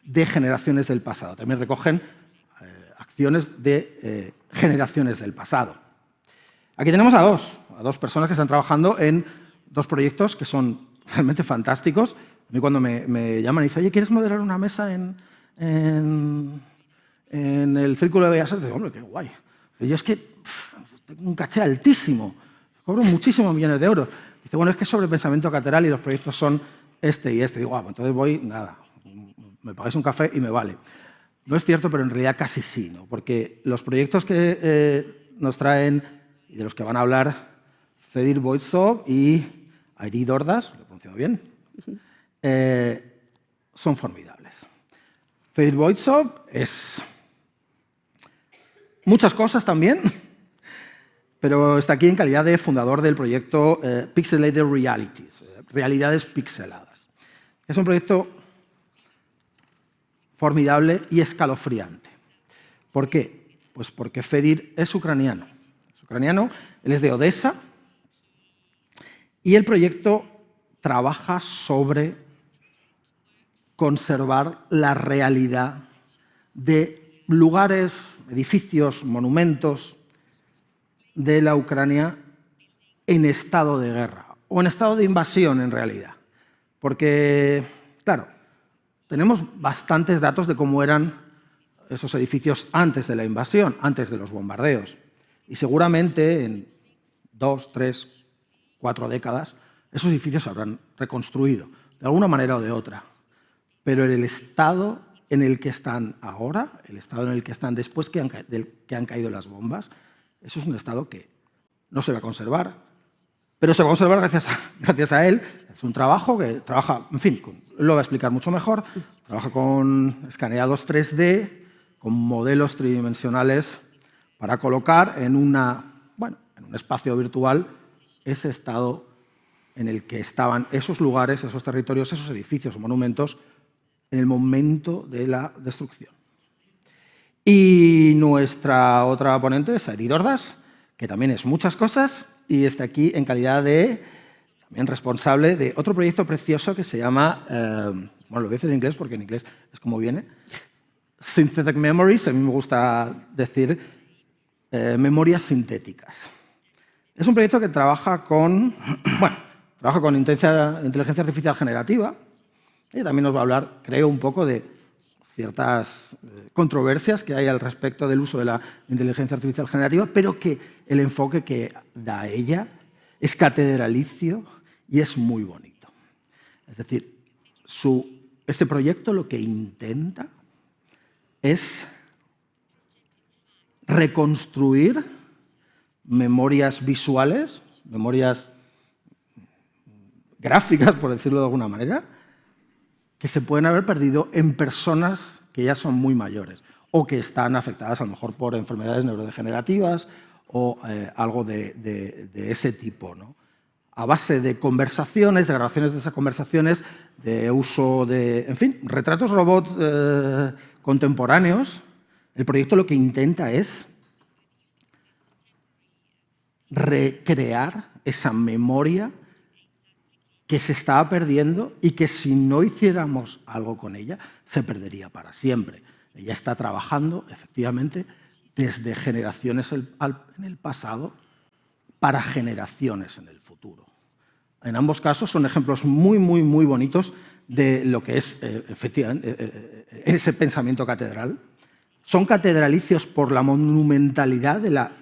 de generaciones del pasado. También recogen acciones de generaciones del pasado. Aquí tenemos a dos personas que están trabajando en dos proyectos que son realmente fantásticos. A mí cuando me llaman y dicen, oye, ¿quieres moderar una mesa en el Círculo de Bellas Artes? Digo, hombre, qué guay. Yo es que tengo un caché altísimo, cobro muchísimos millones de euros. Dice, bueno, es que es sobre Pensamiento Catedral y los proyectos son este y este. Digo, pues entonces voy, nada, me pagáis un café y me vale. No es cierto, pero en realidad casi sí, ¿no? Porque los proyectos que nos traen y de los que van a hablar Fedor Boytsov y Airí Dordas, lo he pronunciado bien, son formidables. Fedor Boytsov es muchas cosas también, pero está aquí en calidad de fundador del proyecto Pixelated Realities, realidades pixeladas. Es un proyecto formidable y escalofriante. ¿Por qué? Pues porque Fedor es ucraniano. Él es de Odessa y el proyecto trabaja sobre conservar la realidad de lugares, edificios, monumentos de la Ucrania en estado de guerra o en estado de invasión en realidad. Porque, claro, tenemos bastantes datos de cómo eran esos edificios antes de la invasión, antes de los bombardeos. Y seguramente en 2, 3, 4 décadas esos edificios se habrán reconstruido, de alguna manera o de otra. Pero el estado en el que están ahora, el estado en el que están después que han caído las bombas, eso es un estado que no se va a conservar, pero se va a conservar gracias a él. Es un trabajo que trabaja, en fin, lo va a explicar mucho mejor, trabaja con escaneados 3D, con modelos tridimensionales para colocar en un espacio virtual ese estado en el que estaban esos lugares, esos territorios, esos edificios o monumentos en el momento de la destrucción. Y nuestra otra ponente es Airí Dordas, que también es muchas cosas y está aquí en calidad de también responsable de otro proyecto precioso que se llama, bueno, lo voy a decir en inglés porque en inglés es como viene, Synthetic Memories, a mí me gusta decir Memorias Sintéticas. Es un proyecto que trabaja con inteligencia artificial generativa y también nos va a hablar, creo, un poco de ciertas controversias que hay al respecto del uso de la inteligencia artificial generativa, pero que el enfoque que da ella es catedralicio y es muy bonito. Es decir, este proyecto lo que intenta es reconstruir memorias visuales, memorias gráficas, por decirlo de alguna manera, que se pueden haber perdido en personas que ya son muy mayores o que están afectadas a lo mejor por enfermedades neurodegenerativas o algo de ese tipo, ¿no? A base de conversaciones, de grabaciones de esas conversaciones, de uso de, en fin, retratos robots contemporáneos, el proyecto lo que intenta es recrear esa memoria que se estaba perdiendo y que si no hiciéramos algo con ella, se perdería para siempre. Ella está trabajando, efectivamente, desde generaciones en el pasado para generaciones en el futuro. En ambos casos son ejemplos muy, muy, muy bonitos de lo que es, efectivamente, ese pensamiento catedral. Son catedralicios por la monumentalidad de la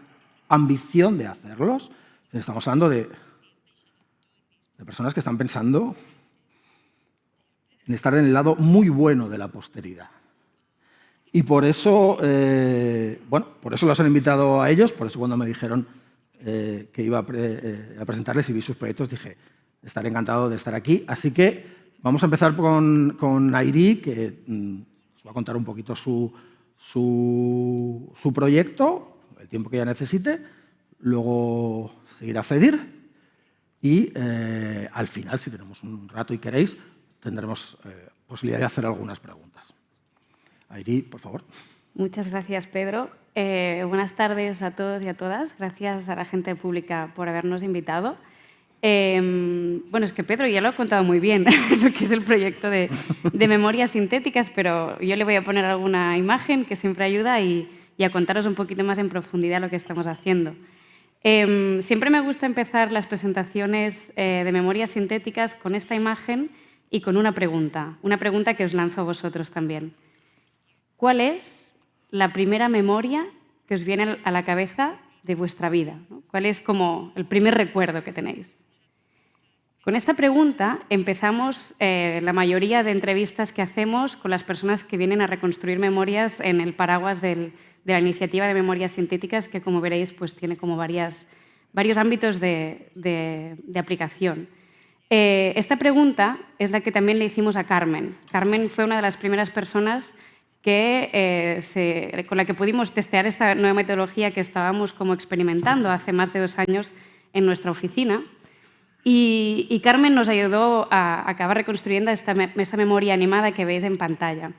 ambición de hacerlos. Estamos hablando de personas que están pensando en estar en el lado muy bueno de la posteridad. Y por eso, por eso los han invitado a ellos, por eso cuando me dijeron que iba a presentarles y vi sus proyectos, dije, estaré encantado de estar aquí. Así que vamos a empezar con Airí, que nos va a contar un poquito su proyecto, el tiempo que ella necesite, luego seguirá Fedor y al final, si tenemos un rato y queréis, tendremos posibilidad de hacer algunas preguntas. Airí, por favor. Muchas gracias, Pedro. Buenas tardes a todos y a todas. Gracias a la gente pública por habernos invitado. Bueno, es que Pedro ya lo ha contado muy bien, lo que es el proyecto de Memorias Sintéticas, pero yo le voy a poner alguna imagen que siempre ayuda y a contaros un poquito más en profundidad lo que estamos haciendo. Siempre me gusta empezar las presentaciones de Memorias Sintéticas con esta imagen y con una pregunta que os lanzo a vosotros también. ¿Cuál es la primera memoria que os viene a la cabeza de vuestra vida, ¿no? ¿Cuál es como el primer recuerdo que tenéis? Con esta pregunta empezamos la mayoría de entrevistas que hacemos con las personas que vienen a reconstruir memorias en el paraguas de la iniciativa de Memorias Sintéticas, que como veréis pues, tiene como varios ámbitos de aplicación. Esta pregunta es la que también le hicimos a Carmen. Carmen fue una de las primeras personas con la que pudimos testear esta nueva metodología que estábamos como experimentando hace más de 2 años en nuestra oficina. Y Carmen nos ayudó a acabar reconstruyendo esta memoria animada que veis en pantalla.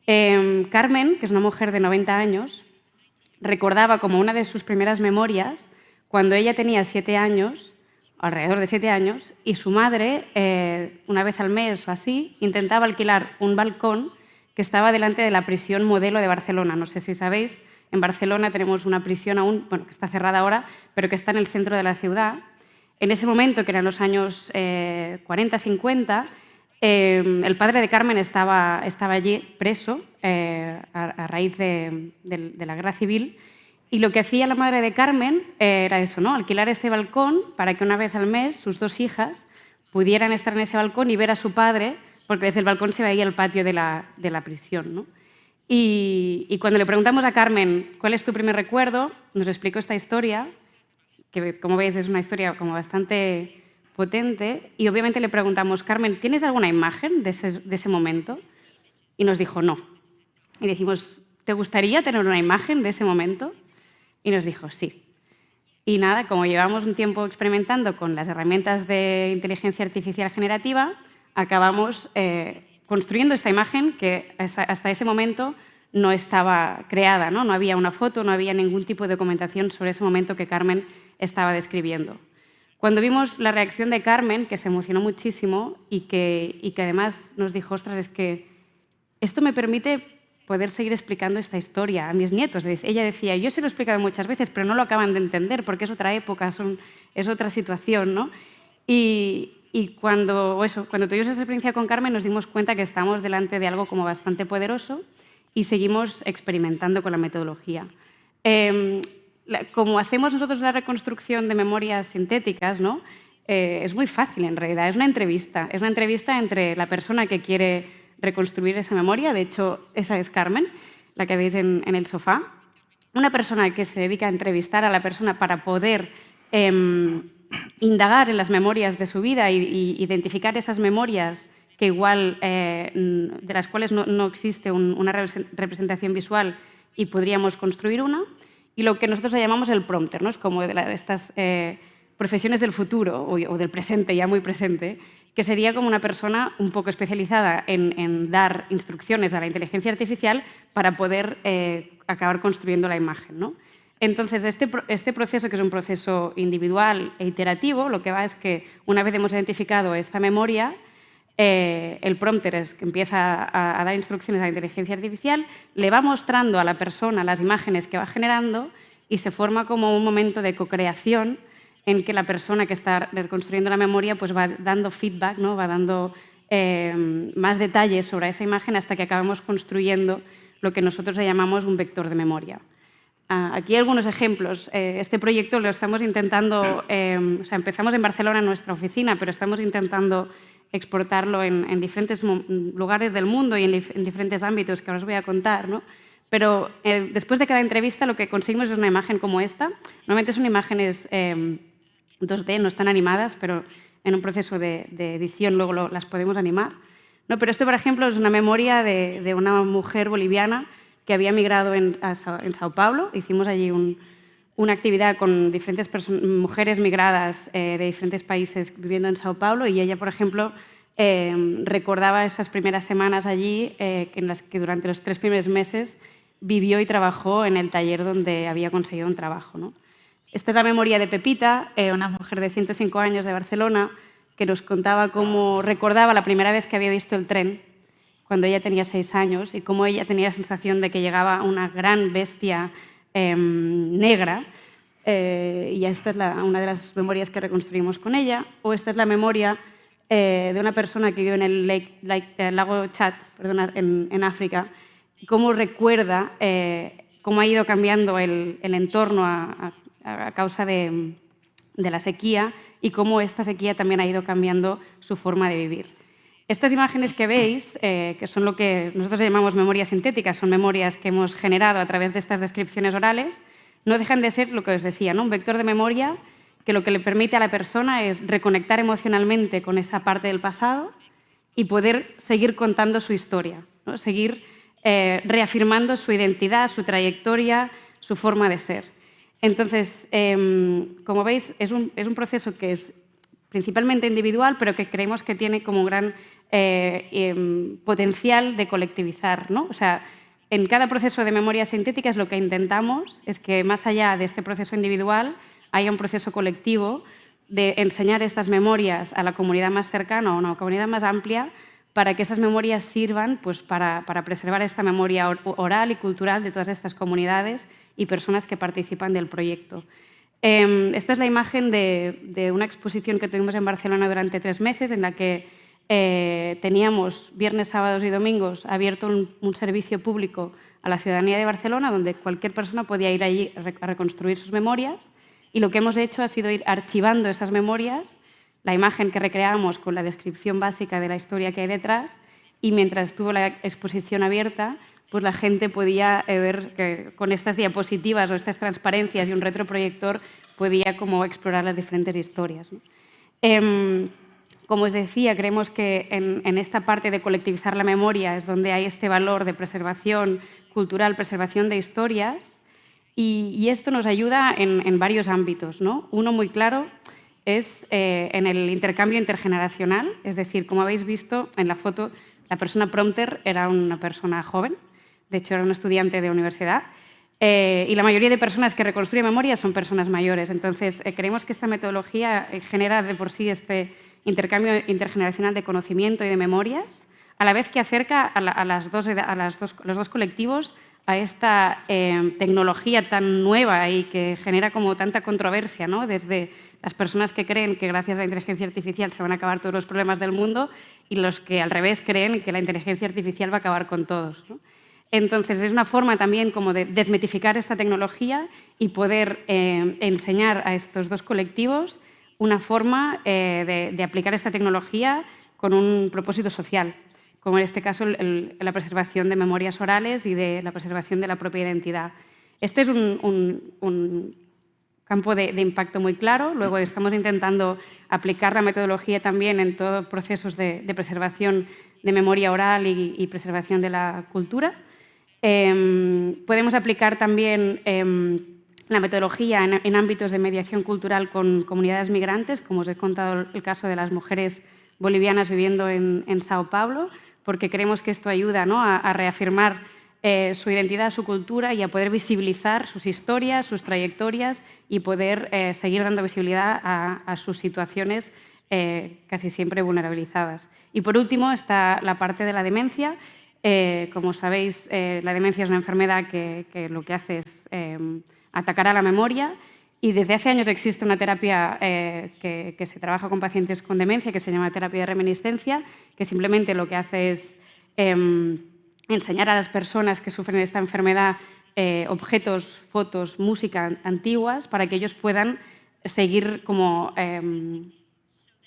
Carmen, que es una mujer de 90 años, recordaba como una de sus primeras memorias cuando ella tenía 7 años, alrededor de 7 años, y su madre, una vez al mes o así, intentaba alquilar un balcón que estaba delante de la prisión Modelo de Barcelona. No sé si sabéis, en Barcelona tenemos una prisión aún, bueno, que está cerrada ahora, pero que está en el centro de la ciudad. En ese momento, que eran los años 40-50, el padre de Carmen estaba allí preso a raíz de la guerra civil, y lo que hacía la madre de Carmen era eso, ¿no? Alquilar este balcón para que una vez al mes sus 2 hijas pudieran estar en ese balcón y ver a su padre, porque desde el balcón se veía el patio de la prisión, ¿no? Y cuando le preguntamos a Carmen cuál es tu primer recuerdo, nos explicó esta historia, que como veis es una historia como bastante potente, y obviamente le preguntamos, Carmen, ¿tienes alguna imagen de ese momento? Y nos dijo no. Y decimos, ¿te gustaría tener una imagen de ese momento? Y nos dijo sí. Y nada, como llevamos un tiempo experimentando con las herramientas de inteligencia artificial generativa, acabamos construyendo esta imagen que hasta ese momento no estaba creada, ¿no? No había una foto, no había ningún tipo de documentación sobre ese momento que Carmen estaba describiendo. Cuando vimos la reacción de Carmen, que se emocionó muchísimo y que además nos dijo, ostras, es que esto me permite poder seguir explicando esta historia a mis nietos. Ella decía, yo se lo he explicado muchas veces, pero no lo acaban de entender porque es otra época, es otra situación, ¿no? Y cuando tuvimos esa experiencia con Carmen nos dimos cuenta que estamos delante de algo como bastante poderoso y seguimos experimentando con la metodología. Como hacemos nosotros la reconstrucción de memorias sintéticas, ¿no? Es muy fácil en realidad, es una entrevista entre la persona que quiere reconstruir esa memoria, de hecho esa es Carmen, la que veis en el sofá, una persona que se dedica a entrevistar a la persona para poder indagar en las memorias de su vida y identificar esas memorias que igual de las cuales no existe una representación visual y podríamos construir una, y lo que nosotros llamamos el prompter, ¿no? Es como de estas profesiones del futuro o del presente, ya muy presente, que sería como una persona un poco especializada en dar instrucciones a la inteligencia artificial para poder acabar construyendo la imagen, ¿no? Entonces, este proceso, que es un proceso individual e iterativo, lo que va es que una vez hemos identificado esta memoria, el prompter es que empieza a dar instrucciones a la inteligencia artificial, le va mostrando a la persona las imágenes que va generando y se forma como un momento de co-creación en que la persona que está reconstruyendo la memoria pues va dando feedback, ¿no? Va dando más detalles sobre esa imagen hasta que acabamos construyendo lo que nosotros llamamos un vector de memoria. Aquí hay algunos ejemplos. Este proyecto lo estamos intentando, empezamos en Barcelona en nuestra oficina, pero estamos intentando exportarlo en diferentes lugares del mundo y en diferentes ámbitos que ahora os voy a contar, ¿no? Pero después de cada entrevista lo que conseguimos es una imagen como esta. Normalmente son imágenes 2D, no están animadas, pero en un proceso de edición luego las podemos animar, ¿no? Pero esto, por ejemplo, es una memoria de una mujer boliviana que había migrado en Sao Paulo. Hicimos allí una actividad con diferentes mujeres migradas de diferentes países viviendo en Sao Paulo, y ella, por ejemplo, recordaba esas primeras semanas allí en las que durante los 3 primeros meses vivió y trabajó en el taller donde había conseguido un trabajo, ¿no? Esta es la memoria de Pepita, una mujer de 105 años de Barcelona, que nos contaba cómo recordaba la primera vez que había visto el tren, cuando ella tenía 6 años, y cómo ella tenía la sensación de que llegaba una gran bestia negra. Y esta es una de las memorias que reconstruimos con ella. O esta es la memoria de una persona que vive en el lago Chad, en África, cómo recuerda cómo ha ido cambiando el entorno a causa de la sequía y cómo esta sequía también ha ido cambiando su forma de vivir. Estas imágenes que veis, que son lo que nosotros llamamos memorias sintéticas, son memorias que hemos generado a través de estas descripciones orales, no dejan de ser lo que os decía, ¿no? Un vector de memoria que lo que le permite a la persona es reconectar emocionalmente con esa parte del pasado y poder seguir contando su historia, ¿no? Seguir reafirmando su identidad, su trayectoria, su forma de ser. Entonces, como veis, es un proceso que es principalmente individual, pero que creemos que tiene como un gran potencial de colectivizar, ¿no? O sea, en cada proceso de memorias sintéticas lo que intentamos es que más allá de este proceso individual haya un proceso colectivo de enseñar estas memorias a la comunidad más cercana o a una comunidad más amplia para que esas memorias sirvan pues, para preservar esta memoria oral y cultural de todas estas comunidades y personas que participan del proyecto. Esta es la imagen de una exposición que tuvimos en Barcelona durante 3 meses en la que teníamos viernes, sábados y domingos abierto un servicio público a la ciudadanía de Barcelona donde cualquier persona podía ir allí a reconstruir sus memorias y lo que hemos hecho ha sido ir archivando esas memorias, la imagen que recreamos con la descripción básica de la historia que hay detrás y mientras estuvo la exposición abierta pues la gente podía ver que con estas diapositivas o estas transparencias y un retroproyector podía como explorar las diferentes historias, ¿no? Como os decía, creemos que en esta parte de colectivizar la memoria es donde hay este valor de preservación cultural, preservación de historias, y esto nos ayuda en varios ámbitos, ¿no? Uno muy claro es en el intercambio intergeneracional, es decir, como habéis visto en la foto, la persona prompter era una persona joven, de hecho era un estudiante de universidad, y la mayoría de personas que reconstruyen memoria son personas mayores. Entonces, creemos que esta metodología genera de por sí este intercambio intergeneracional de conocimiento y de memorias, a la vez que acerca a los dos colectivos a esta tecnología tan nueva y que genera como tanta controversia, ¿no? Desde las personas que creen que gracias a la inteligencia artificial se van a acabar todos los problemas del mundo y los que al revés creen que la inteligencia artificial va a acabar con todos, ¿no? Entonces, es una forma también como de desmitificar esta tecnología y poder enseñar a estos dos colectivos una forma de aplicar esta tecnología con un propósito social, como en este caso la preservación de memorias orales y de la preservación de la propia identidad. Este es un campo de impacto muy claro. Luego estamos intentando aplicar la metodología también en todos los procesos de preservación de memoria oral y preservación de la cultura. Podemos aplicar también la metodología en ámbitos de mediación cultural con comunidades migrantes, como os he contado el caso de las mujeres bolivianas viviendo en Sao Paulo, porque creemos que esto ayuda, ¿no? a reafirmar su identidad, su cultura y a poder visibilizar sus historias, sus trayectorias y poder seguir dando visibilidad a sus situaciones casi siempre vulnerabilizadas. Y por último está la parte de la demencia. Como sabéis, la demencia es una enfermedad que lo que hace es atacar a la memoria y desde hace años existe una terapia que se trabaja con pacientes con demencia que se llama terapia de reminiscencia, que simplemente lo que hace es enseñar a las personas que sufren esta enfermedad objetos, fotos, música antiguas para que ellos puedan seguir como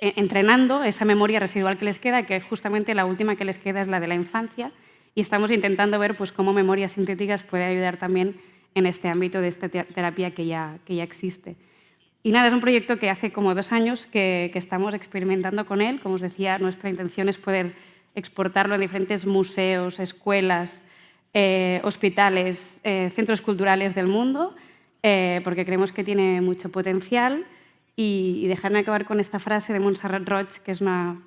entrenando esa memoria residual que les queda, que justamente la última que les queda es la de la infancia, y estamos intentando ver pues, cómo Memorias Sintéticas puede ayudar también en este ámbito de esta terapia que ya existe. Y nada, es un proyecto que hace como 2 años que estamos experimentando con él. Como os decía, nuestra intención es poder exportarlo a diferentes museos, escuelas, hospitales, centros culturales del mundo, porque creemos que tiene mucho potencial. Y dejarme acabar con esta frase de Montserrat Roig, que es una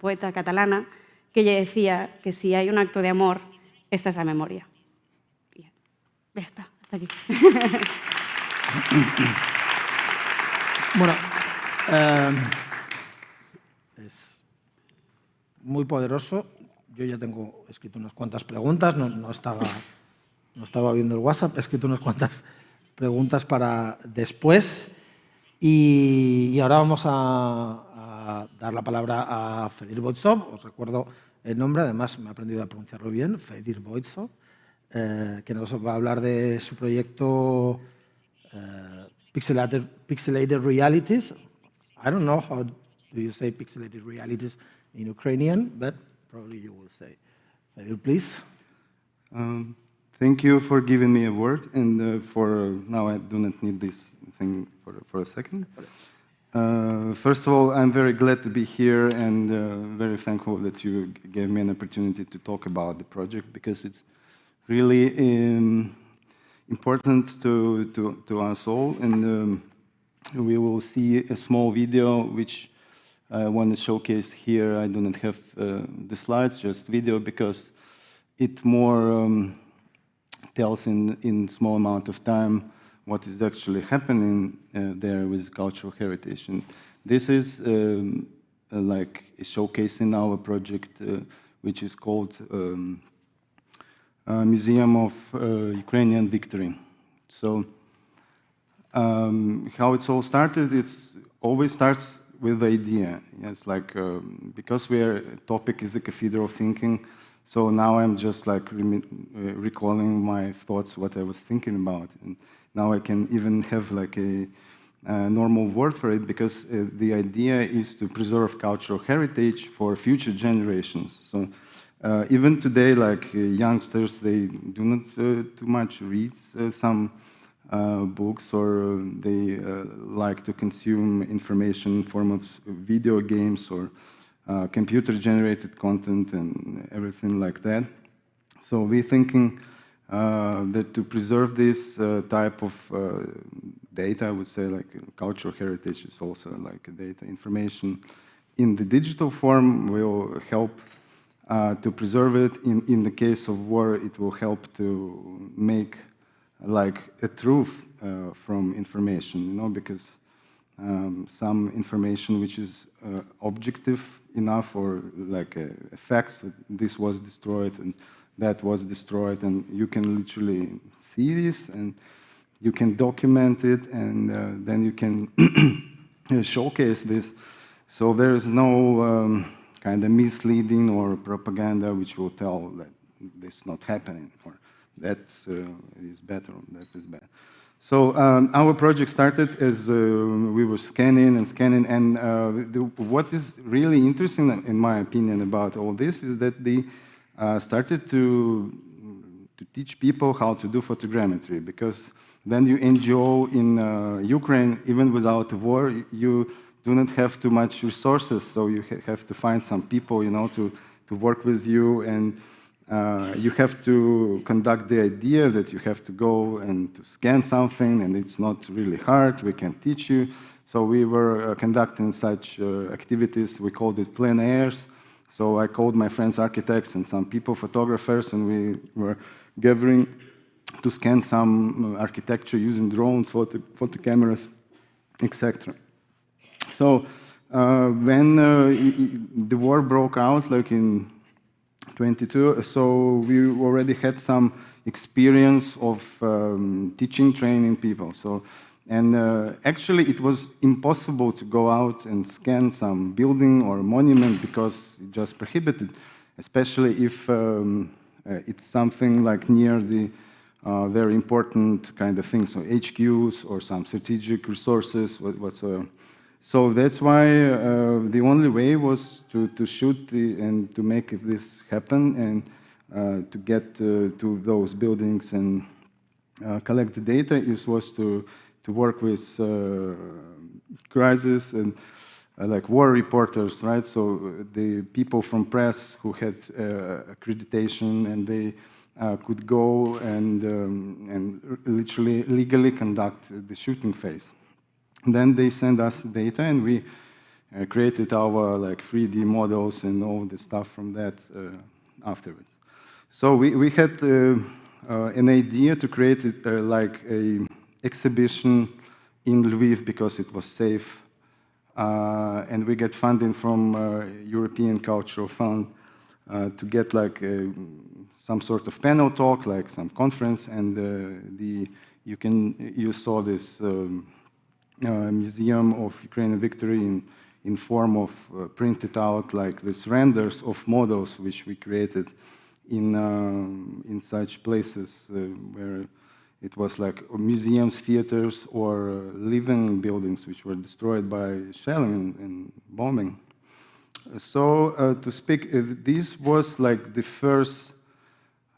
poeta catalana, que ella decía que si hay un acto de amor, esta es la memoria. Ya está, hasta aquí. Bueno, es muy poderoso. Yo ya tengo escrito unas cuantas preguntas, no estaba viendo el WhatsApp, he escrito unas cuantas preguntas para después. Y ahora vamos a dar la palabra a Fedor Boytsov. Os recuerdo el nombre, además me he aprendido a pronunciarlo bien, Fedor Boytsov, que nos va a hablar de su proyecto Pixelated Realities. I don't know how do you say Pixelated Realities in Ukrainian, but probably you will say. Fedor, please. Thank you for giving me a word, and for now I do not need this thing for a second. First of all, I'm very glad to be here and very thankful that you gave me an opportunity to talk about the project, because it's really important to us all. And we will see a small video which I want to showcase here. I do not have the slides, just video, because it more tells in small amount of time what is actually happening there with cultural heritage. And this is like a showcase in our project, which is called Museum of Ukrainian Victory. So how it's all started, it's always starts with the idea. It's like, because topic is a cathedral thinking, so now I'm just like recalling my thoughts, what I was thinking about. And now I can even have like a normal word for it, because the idea is to preserve cultural heritage for future generations. So even today, like youngsters, they do not too much read some books, or they like to consume information in form of video games or computer-generated content and everything like that. So we're thinking that to preserve this type of data, I would say, like cultural heritage is also like data information in the digital form, will help to preserve it. In the case of war, it will help to make like a truth from information, because some information which is objective enough, or like facts, this was destroyed and that was destroyed, and you can literally see this and you can document it, and then you can showcase this. So there is no kind of misleading or propaganda which will tell that this is not happening, or that is better, or that is bad. So our project started as we were scanning, and what is really interesting, in my opinion, about all this is that they started to teach people how to do photogrammetry, because then you NGO in Ukraine, even without a war, you do not have too much resources, so you have to find some people, to work with you, and you have to conduct the idea that you have to go and to scan something, and it's not really hard, we can teach you. So we were conducting such activities, we called it plein airs. So I called my friends architects and some people, photographers, and we were gathering to scan some architecture using drones, photo cameras, etc. So when the war broke out, like in 22, so we already had some experience of teaching, training people. So, and actually it was impossible to go out and scan some building or monument, because it's just prohibited, especially if it's something like near the very important kind of things, so HQs or some strategic resources, whatsoever. So that's why the only way was to shoot and to make this happen, and to get to those buildings and collect the data was to work with crisis and like war reporters, right? So the people from press who had accreditation, and they could go and literally legally conduct the shooting phase. Then they send us data, and we created our like 3D models and all the stuff from that afterwards. So we had an idea to create it like a exhibition in Lviv because it was safe. And we get funding from European Cultural Fund to get like some sort of panel talk, like some conference, and you saw this Museum of Ukrainian Victory in form of printed out like these renders of models which we created in such places where it was like museums, theaters, or living buildings which were destroyed by shelling and bombing. So to speak, this was like the first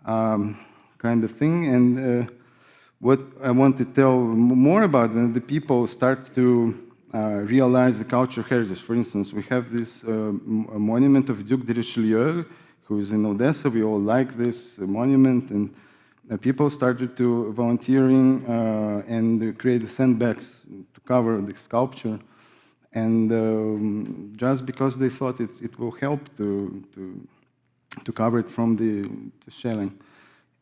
kind of thing, and what I want to tell more about when the people start to realize the cultural heritage. For instance, we have this monument of Duke de Richelieu, who is in Odessa. We all like this monument, and people started to volunteering and create sandbags to cover the sculpture. And just because they thought it will help to cover it from the shelling.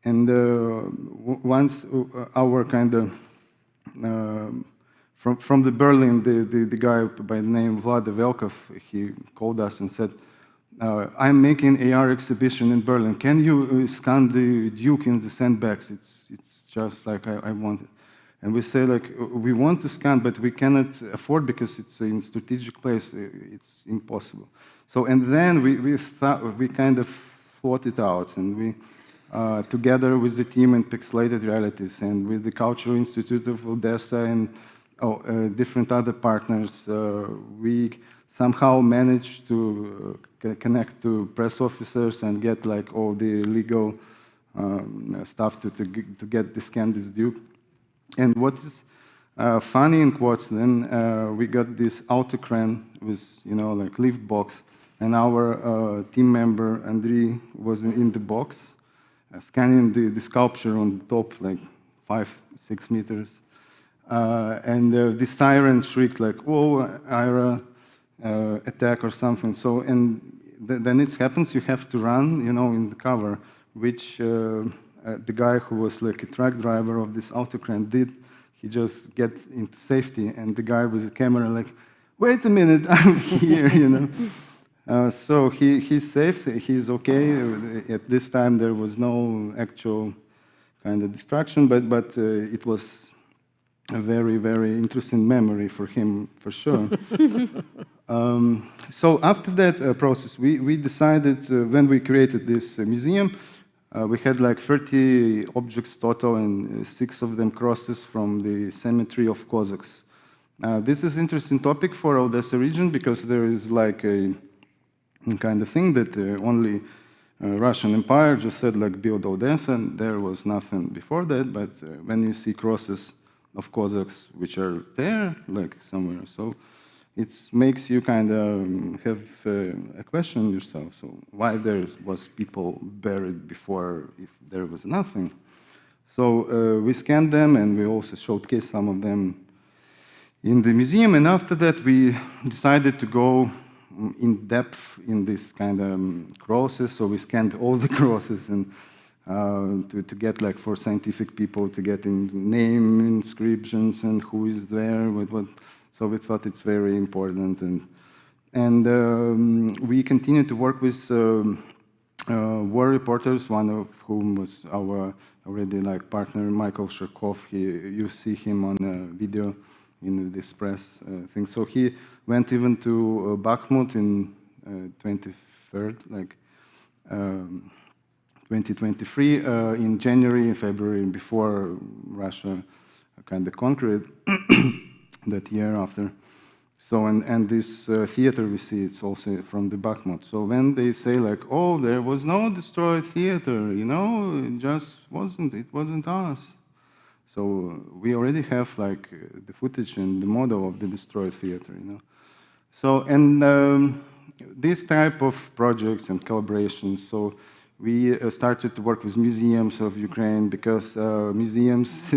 And once our kind of, from the Berlin, the guy by the name Vlad Velkov, he called us and said, I'm making AR exhibition in Berlin. Can you scan the Duke in the sandbags? It's just like I want it. And we say like, we want to scan, but we cannot afford because it's in strategic place. It's impossible. So, and then we kind of thought it out, and we, together with the team in Pixelated Realities and with the Cultural Institute of Odessa and different other partners, we somehow managed to connect to press officers and get like all the legal stuff to get this Candice Duke. And what is funny in quotes, then we got this autocran with, like lift box, and our team member, Airí, was in the box, scanning the sculpture on top, like 5-6 meters. And the siren shrieked like, whoa, IRA, attack or something. So, and then it happens, you have to run, in the cover, which the guy who was like a truck driver of this autocran did. He just get into safety, and the guy with the camera like, wait a minute, I'm here, So he's safe, he's okay. At this time, there was no actual kind of destruction, but it was a very, very interesting memory for him, for sure. So after that process, we decided, when we created this museum, we had like 30 objects total, and 6 of them crosses from the cemetery of Cossacks. This is an interesting topic for Odessa region because there is like a kind of thing that only Russian Empire just said like build Odessa, and there was nothing before that. But when you see crosses of Cossacks which are there, like somewhere, so it makes you kind of have a question yourself. So why there was people buried before if there was nothing? So we scanned them, and we also showcased some of them in the museum. And after that, we decided to go in depth in this kind of crosses. So we scanned all the crosses, and to get like for scientific people to get in name inscriptions and who is there with what. So we thought it's very important, and we continued to work with war reporters. One of whom was our already like partner, Michael Sharkov. You see him on a video in this press thing. So he went even to Bakhmut in 23rd, like 2023, in January and February, before Russia kind of conquered that year after. So, and this theater we see, it's also from the Bakhmut. So when they say like, oh, there was no destroyed theater, it just it wasn't us. So we already have like the footage and the model of the destroyed theater, So, and this type of projects and collaborations, so we started to work with museums of Ukraine because museums,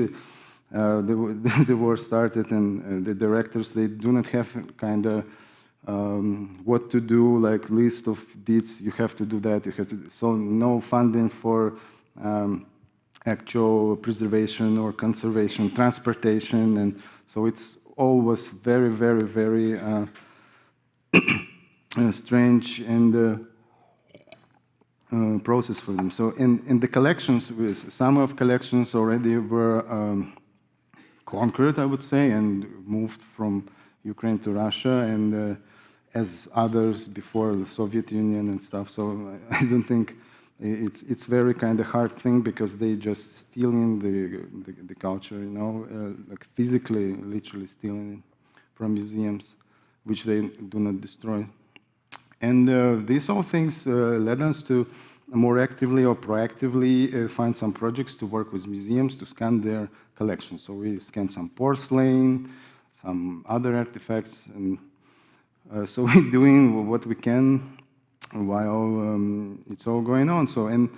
the war started, and the directors, they do not have kind of what to do, like list of deeds, you have to do that, you have to, so no funding for actual preservation or conservation, transportation, and so it's always very, very, very strange and process for them. So in the collections, some of collections already were conquered, I would say, and moved from Ukraine to Russia, and as others before the Soviet Union and stuff. So I don't think it's very kind of hard thing, because they just stealing the culture, you know, like physically, literally stealing it from museums, which they do not destroy. And these all things led us to more actively or proactively find some projects to work with museums to scan their collections. So we scanned some porcelain, some other artifacts, and so we're doing what we can while it's all going on. So, and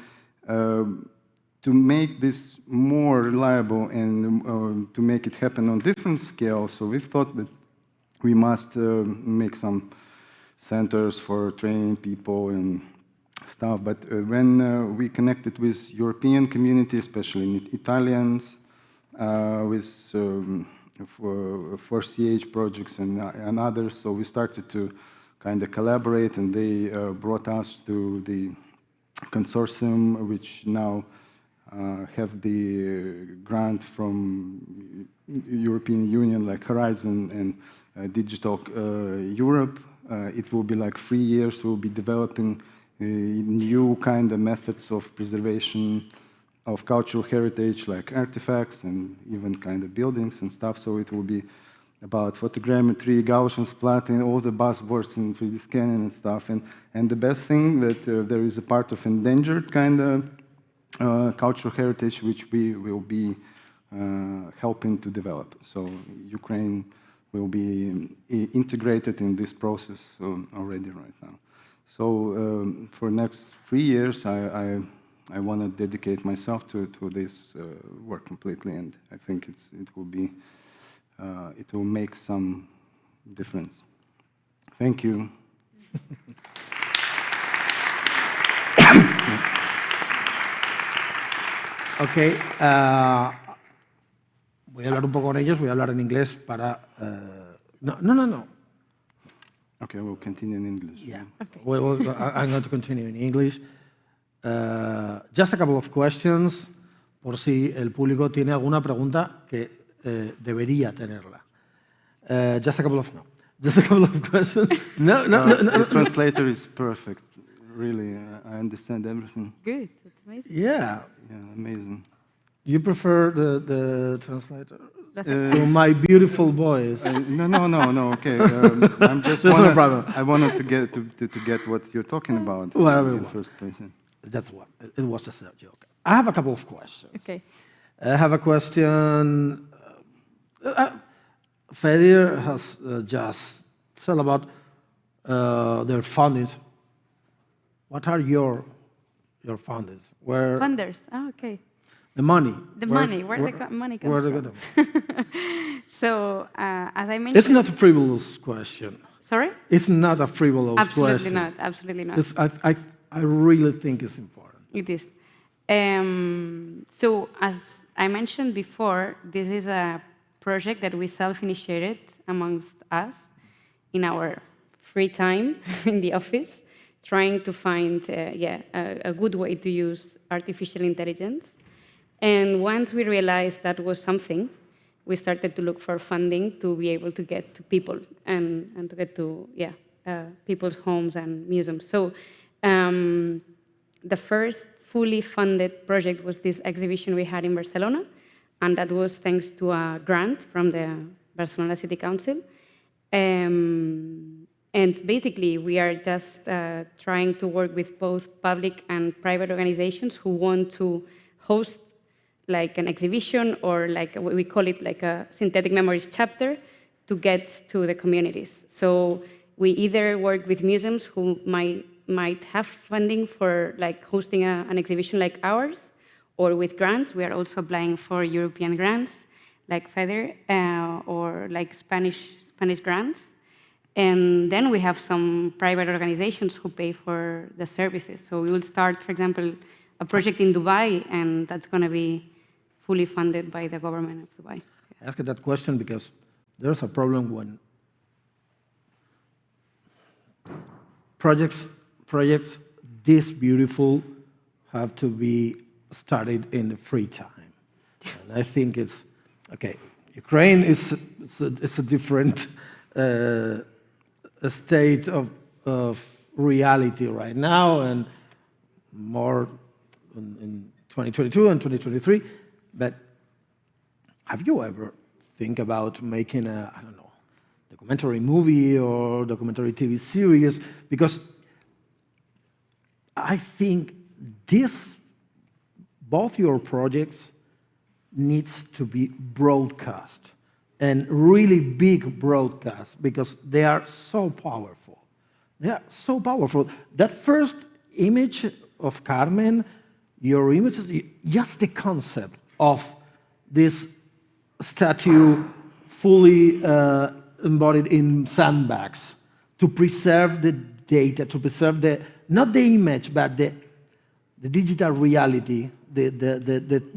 to make this more reliable and to make it happen on different scales, so we thought that we must make some centers for training people and stuff. But when we connected with European community, especially Italians, with for CH projects and others, so we started to kind of collaborate, and they brought us to the consortium, which now have the grant from European Union, like Horizon and Digital Europe. It will be like 3 years. We'll be developing new kind of methods of preservation of cultural heritage, like artifacts and even kind of buildings and stuff. So it will be about photogrammetry, Gaussian splatting, all the buzzwords in 3D scanning and stuff. And the best thing that there is a part of endangered kind of cultural heritage, which we will be helping to develop. So Ukraine will be integrated in this process already right now. So for next 3 years, I want to dedicate myself to this work completely, and I think it will make some difference. Thank you. Ok, voy a hablar un poco con ellos, voy a hablar en inglés para... No. Okay, we'll continue in English. Yeah, okay. I'm going to continue in English. Just a couple of questions, por si el público tiene alguna pregunta que debería tenerla. Just a couple of questions. No. The translator is perfect. Really, I understand everything. Good, that's amazing. Yeah. Yeah, amazing. You prefer the translator? So my beautiful voice. No. Okay, I'm just. That's no problem. I wanted to get what you're talking about in the first place. That's what. It was just a joke. I have a couple of questions. Okay. I have a question. Fedor has just said about their fundings. What are your fundings? Where Funders. Oh, okay. the money? The money. Where the money comes from? So, as I mentioned, It's not a frivolous question. Sorry? It's not a frivolous question. Absolutely not. I really think it's important. It is. So, as I mentioned before, this is a project that we self-initiated amongst us in our free time in the office, trying to find a good way to use artificial intelligence. And once we realized that was something, we started to look for funding to be able to get to people and to get to people's homes and museums. So the first fully funded project was this exhibition we had in Barcelona, and that was thanks to a grant from the Barcelona City Council. And basically, we are just trying to work with both public and private organizations who want to host like an exhibition, or like we call it like a synthetic memories chapter, to get to the communities. So we either work with museums who might have funding for like hosting an exhibition like ours, or with grants. We are also applying for European grants, like Fedor, or like Spanish grants. And then we have some private organizations who pay for the services. So we will start, for example, a project in Dubai, and that's going to be fully funded by the government of Dubai. I asked that question because there's a problem when projects this beautiful have to be started in the free time. And I think it's, okay, Ukraine is a different state of reality right now, and more in 2022 and 2023, but have you ever think about making a, I don't know, documentary movie or documentary TV series? Because I think both your projects needs to be broadcast, and really big broadcast, because they are so powerful. They are so powerful. That first image of Carmen, your images, just the concept of this statue fully embodied in sandbags to preserve the data, to preserve not the image, but the digital reality, the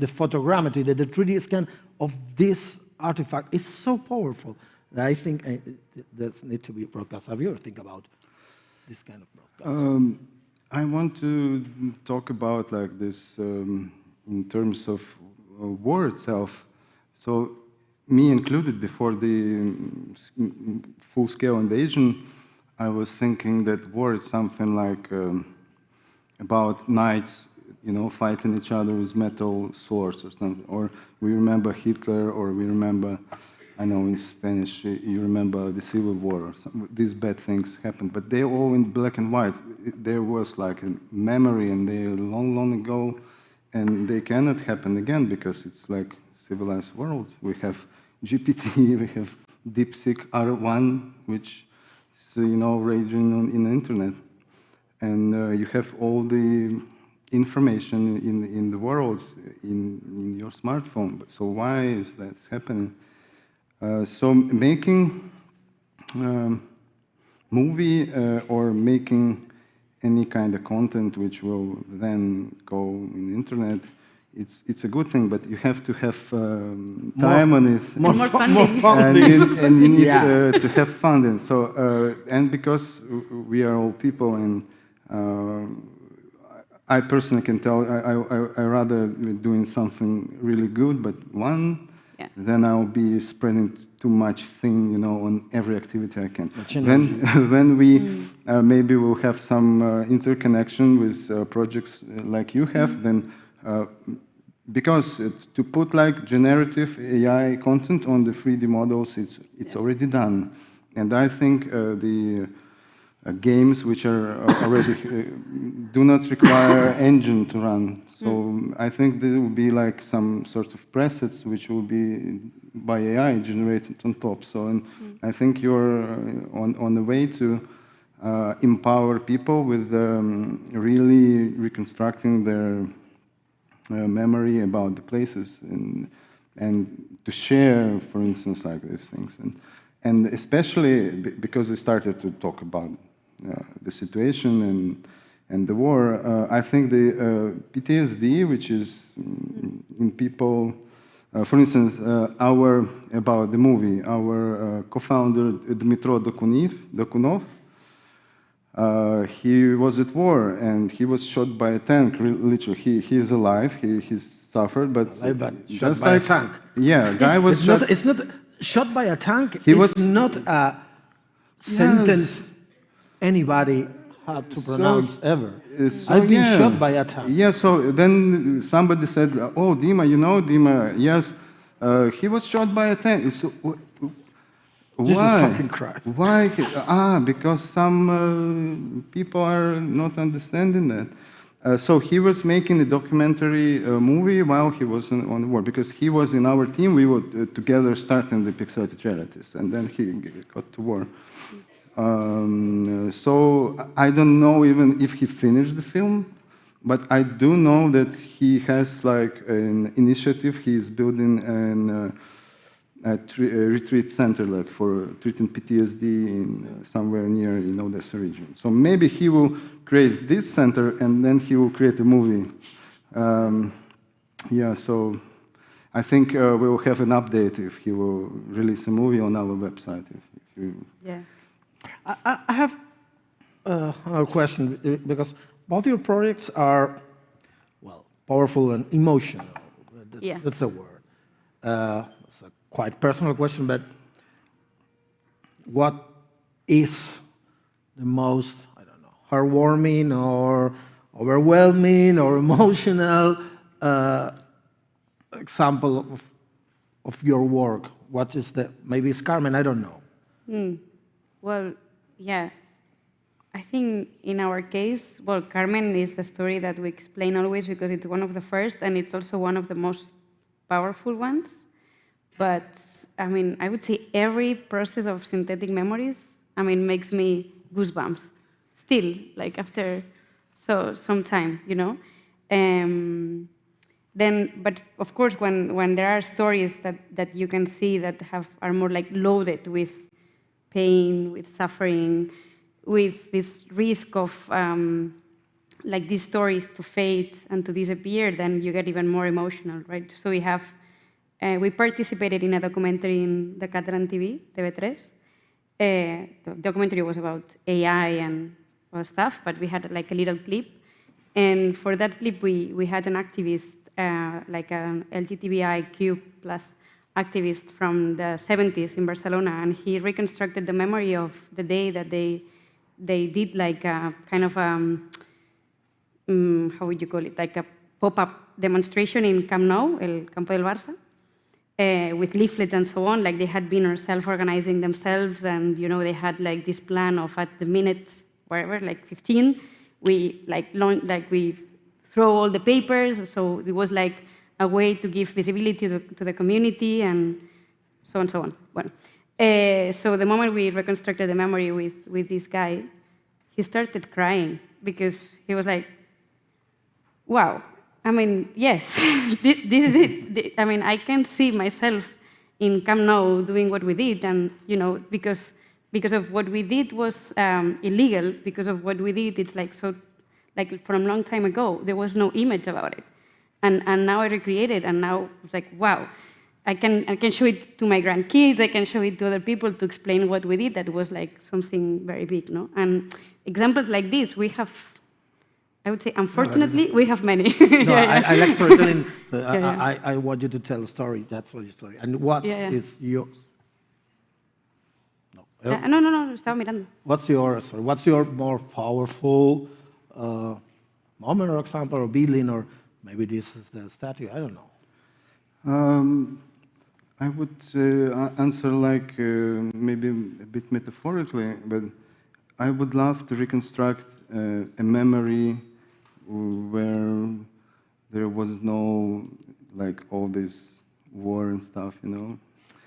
photogrammetry, the 3D scan of this artifact is so powerful that I think that needs to be broadcast. Have you ever think about this kind of broadcast? I want to talk about like this in terms of war itself. So, me included, before the full-scale invasion, I was thinking that war is something like about knights, you know, fighting each other with metal swords or something. Or we remember Hitler, or we remember, I know in Spanish, you remember the Civil War, or these bad things happened. But they're all in black and white. There was like a memory, and they're long, long ago, and they cannot happen again because it's like civilized world. We have GPT, we have DeepSeek R1, which is, you know, raging in the internet. And you have all the information in the world in your smartphone. So why is that happening? So making movie or making any kind of content which will then go on the internet, it's a good thing, but you have to have time on it. More funding. And you need to have funding. So, and because we are all people, and I personally can tell I rather doing something really good, but then I'll be spreading too much thing, you know, on every activity I can. When we maybe we'll have some interconnection with projects like you have, then because to put like generative AI content on the 3D models, it's already done, and I think the games which are already do not require engine to run. So I think there will be like some sort of presets which will be by AI generated on top. So and I think you're on the way to empower people with really reconstructing their memory about the places, and to share, for instance, like these things. And especially because we started to talk about the situation and the war, I think the PTSD, which is in people, for instance, about the movie, our co-founder Dmitro Dokunov, he was at war and he was shot by a tank. Literally, he is alive. He's suffered, but shot by a tank. Yeah, guy was shot. It's not shot by a tank. It's not a sentence anybody had to pronounce ever. I've been shot by a tank. Yeah. So then somebody said, "Oh, Dima, you know Dima? Yes, he was shot by a tank." So, Jesus why? fucking Christ. Why? Because some people are not understanding that. So he was making a documentary movie while he was on the war, because he was in our team. We were together starting the Pixelated Realities, and then he got to war. So I don't know even if he finished the film, but I do know that he has like an initiative. He is building a retreat center, like for treating PTSD in somewhere near Odessa region. So maybe he will create this center, and then he will create a movie Yeah, so I think we will have an update if he will release a movie on our website. If you... Yeah. I have another question, because both your projects are, well, powerful and emotional. That's a word. It's a quite personal question, but what is the most, I don't know, heartwarming or overwhelming or emotional example of your work? What is the, maybe it's Carmen, I don't know. Well, yeah. I think in our case, well, Carmen is the story that we explain always because it's one of the first and it's also one of the most powerful ones. But, I mean, I would say every process of synthetic memories, I mean, makes me goosebumps. Still, like after some time, you know? Then, but of course, when there are stories that you can see that are more like loaded with pain, with suffering, with this risk of like these stories to fade and to disappear, then you get even more emotional, right? So we participated in a documentary in the Catalan TV, TV3. The documentary was about AI and all stuff, but we had like a little clip. And for that clip, we had an activist, like an LGBTIQ+ activist from the 70s in Barcelona, and he reconstructed the memory of the day that they did like a kind of, how would you call it, like a pop-up demonstration in Camp Nou, el Campo del Barça, with leaflets and so on. Like they had been self-organizing themselves, and you know they had like this plan of at the minute, whatever, like 15, we we throw all the papers. So it was like a way to give visibility to the community and so on and so on. Well, so the moment we reconstructed the memory with this guy, he started crying because he was like, wow, I mean, yes, this is it. I mean, I can see myself in Camp Nou doing what we did, and you know, because of what we did was illegal, because of what we did, it's like so, like from a long time ago, there was no image about it. And now I recreate it, and now it's like, wow, I can show it to my grandkids, I can show it to other people to explain what we did. That was like something very big, no? And examples like this, we have, I would say, unfortunately, we have many. No, I like storytelling. I want you to tell a story. That's what your story. And what is yours? No, estaba mirando. What's your story? What's your more powerful moment or example or building, or maybe this is the statue, I don't know. I would answer like maybe a bit metaphorically, but I would love to reconstruct a memory where there was no like all this war and stuff, you know.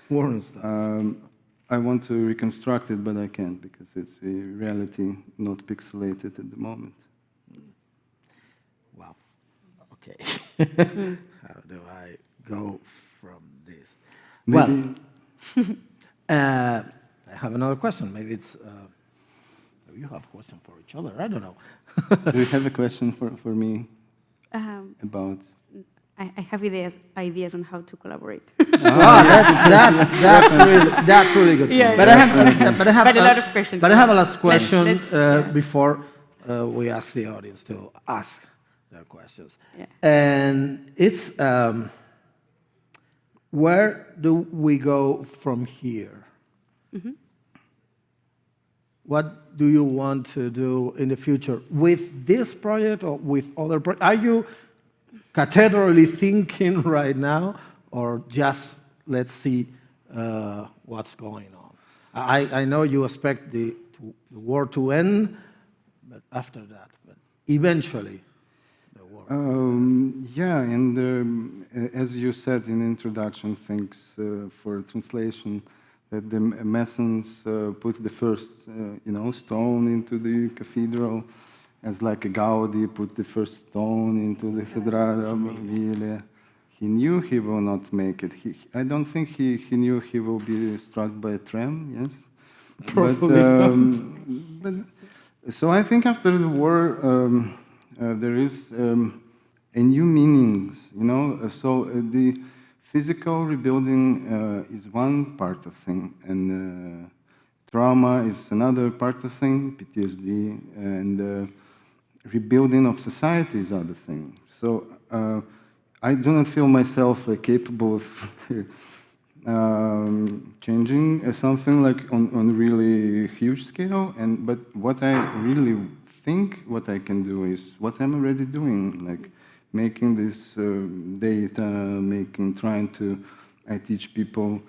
War and stuff. I want to reconstruct it, but I can't because it's a reality not pixelated at the moment. Wow. Okay. How do I go from this? Maybe. Well, I have another question. Maybe it's maybe you have a question for each other. I don't know. Do you have a question for me about? I have ideas on how to collaborate. That's really good. Yeah, but I have a lot of questions. But I have a last question let's before we ask the audience to ask their questions. Yeah. And it's where do we go from here? Mm-hmm. What do you want to do in the future with this project or with other projects? Are you cathedrally thinking right now, or just let's see what's going on? I know you expect the war to end, but after that, but eventually the war. Yeah, and as you said in introduction, thanks for translation, that the Masons put the first, stone into the cathedral, as like a Gaudi put the first stone into the Sagrada Familia. He knew he will not make it. I don't think he knew he will be struck by a tram, yes? But so I think after the war, there is and new meanings, you know. So the physical rebuilding is one part of thing, and trauma is another part of thing, PTSD, and rebuilding of society is other thing. So I do not feel myself capable of changing something like on really huge scale, but what I really think what I can do is what I'm already doing, like making this data, trying to, I teach people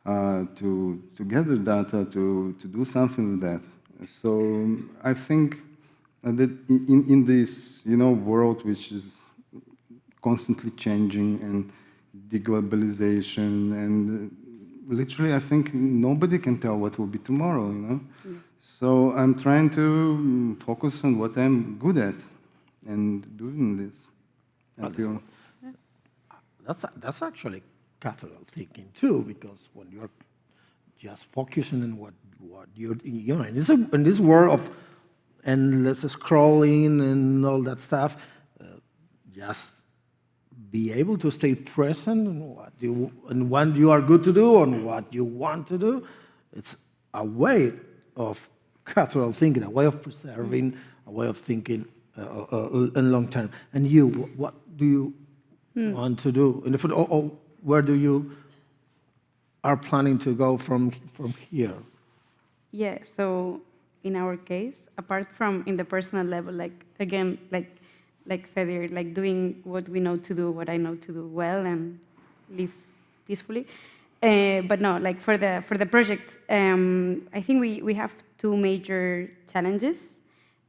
to gather data, to do something with that. So I think that in this, you know, world which is constantly changing and deglobalization, and literally I think nobody can tell what will be tomorrow, you know. Mm. So I'm trying to focus on what I'm good at and doing this. That's actually cathedral thinking too, because when you're just focusing on what you're, you know, in this world of endless scrolling and all that stuff, just be able to stay present on what you are good to do and what you want to do. It's a way of cathedral thinking, a way of preserving, a way of thinking in long term. And you, what do you want to do in the future, or where do you are planning to go from here? Yeah, so in our case, apart from in the personal level, like again, like Fedor, like doing what we know to do, what I know to do well, and live peacefully. But no, like for the project, I think we have two major challenges.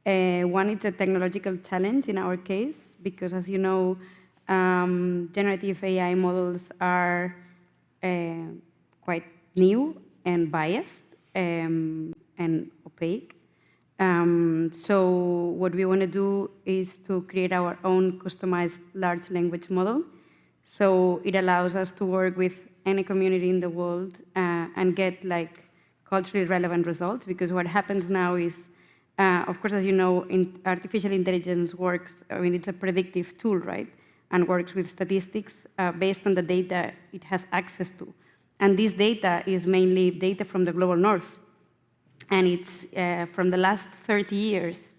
One is a technological challenge in our case, because as you know, generative AI models are quite new and biased and opaque. So what we want to do is to create our own customized large language model. So it allows us to work with any community in the world and get like culturally relevant results, because what happens now is, of course, as you know, artificial intelligence works, I mean, it's a predictive tool, right? And works with statistics based on the data it has access to. And this data is mainly data from the global north. And it's from the last 30 years,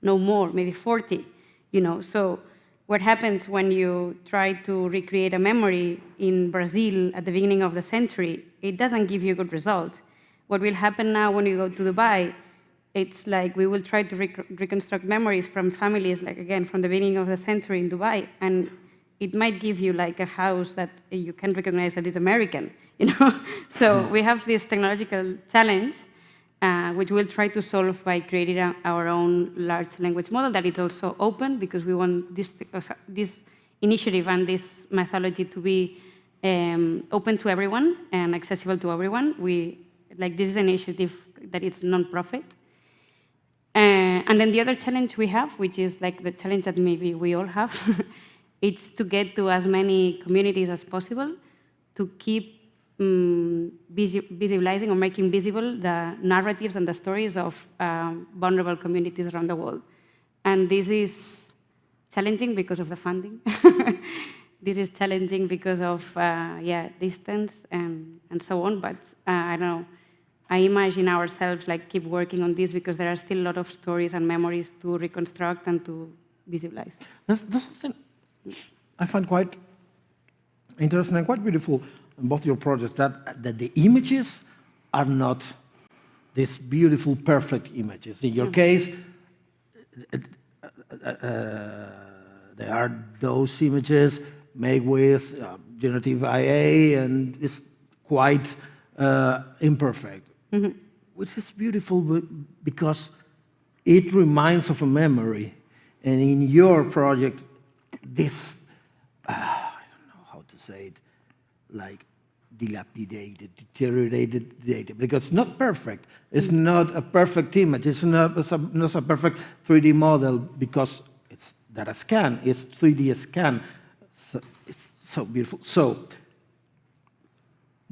no more, maybe 40, you know. So what happens when you try to recreate a memory in Brazil at the beginning of the century, it doesn't give you a good result. What will happen now when you go to Dubai, it's like we will try to reconstruct memories from families, like again, from the beginning of the century in Dubai, and it might give you like a house that you can recognize that it's American, you know? So we have this technological challenge, which we'll try to solve by creating our own large language model that is also open, because we want this initiative and this methodology to be open to everyone and accessible to everyone. This is an initiative that is non-profit. And then the other challenge we have, which is like the challenge that maybe we all have, it's to get to as many communities as possible to keep visibilizing or making visible the narratives and the stories of vulnerable communities around the world. And this is challenging because of the funding. This is challenging because of distance and so on. But I don't know. I imagine ourselves like keep working on this, because there are still a lot of stories and memories to reconstruct and to visualize. That's something I find quite interesting and quite beautiful in both your projects, that the images are not these beautiful, perfect images. In your case, there are those images made with generative AI, and it's quite imperfect. Mm-hmm. Which is beautiful because it reminds of a memory. And in your project, this, I don't know how to say it, like dilapidated, deteriorated data, because it's not perfect. It's not a perfect image. It's not a perfect 3D model, because it's data scan. It's 3D scan. So it's so beautiful. So,